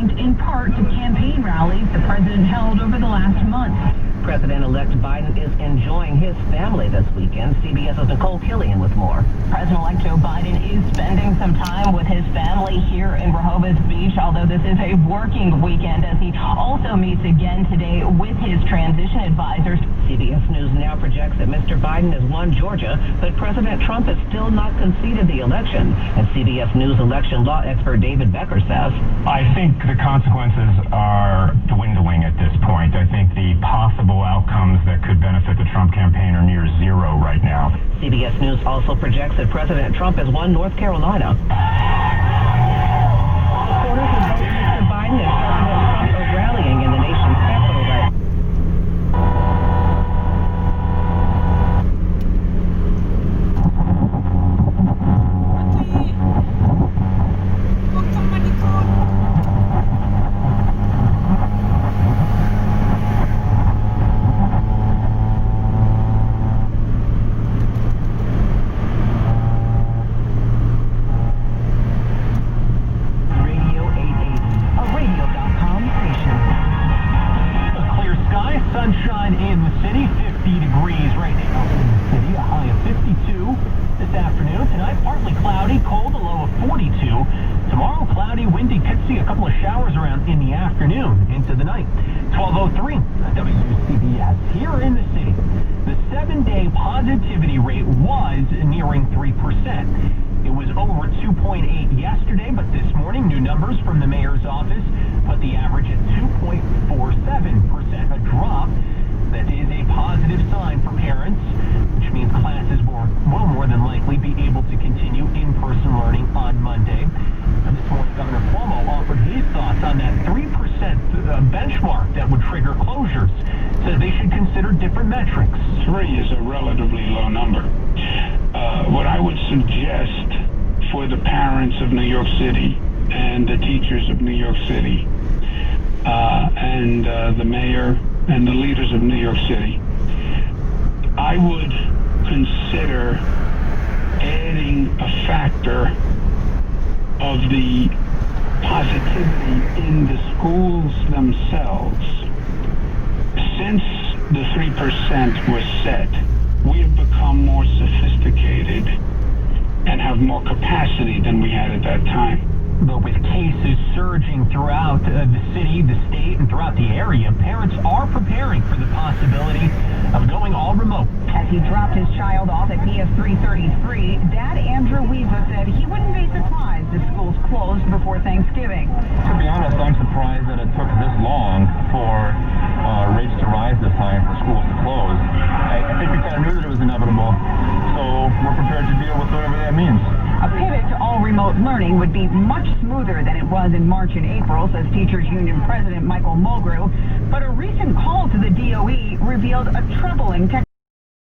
designed in part to campaign rallies the president held over the last month. President-elect Biden is enjoying his family this weekend. CBS's Nicole Killian with more. President-elect Joe Biden is spending some time with his family here in Rehoboth Beach, although this is a working weekend as he also meets again today with his transition advisors. CBS News now projects that Mr. Biden has won Georgia, but President Trump has still not conceded the election. And CBS News election law expert David Becker says, I think the consequences are dwindling at this point. I think the possible outcomes that could benefit the Trump campaign are near zero right now. CBS News also projects that President Trump has won North Carolina. Supporters of both Mr. Biden and President Trump are rallying in the nation's capital right now. Sunshine in the city, 50 degrees right now in the city, a high of 52 this afternoon. Tonight, partly cloudy, cold, a low of 42. Tomorrow, cloudy, windy, could see a couple of showers around in the afternoon into the night. 12:03 WCBS here in the city. The 7-day positivity rate was nearing 3%. It was over 2.8 yesterday, but this morning, new numbers from the mayor's office put the average at 2.47%, a drop that is a positive sign for parents, which means classes will more than likely be able to continue in-person learning on Monday. And this morning, Governor Cuomo offered his thoughts on that 3% benchmark that would trigger closures. Said they should consider different metrics. 3 is a relatively low number. What I would suggest for the parents of New York City and the teachers of New York City and the mayor and the leaders of New York City, I would consider adding a factor of the positivity in the schools themselves. Since the 3% was set, we have become more sophisticated and have more capacity than we had at that time. But with cases surging throughout the city, the state, and throughout the area, parents are preparing for the possibility of going all remote. As he dropped his child off at PS 333, Dad Andrew Weaver said he wouldn't be surprised if schools closed before Thanksgiving. To be honest, I'm surprised that it took this long for rates to rise this time for schools to close. I think we kind of knew that it was inevitable, so we're prepared to deal with whatever that means. A pivot to all remote learning would be much smoother than it was in March and April, says Teachers Union President Michael Mulgrew. But a recent call to the DOE revealed a troubling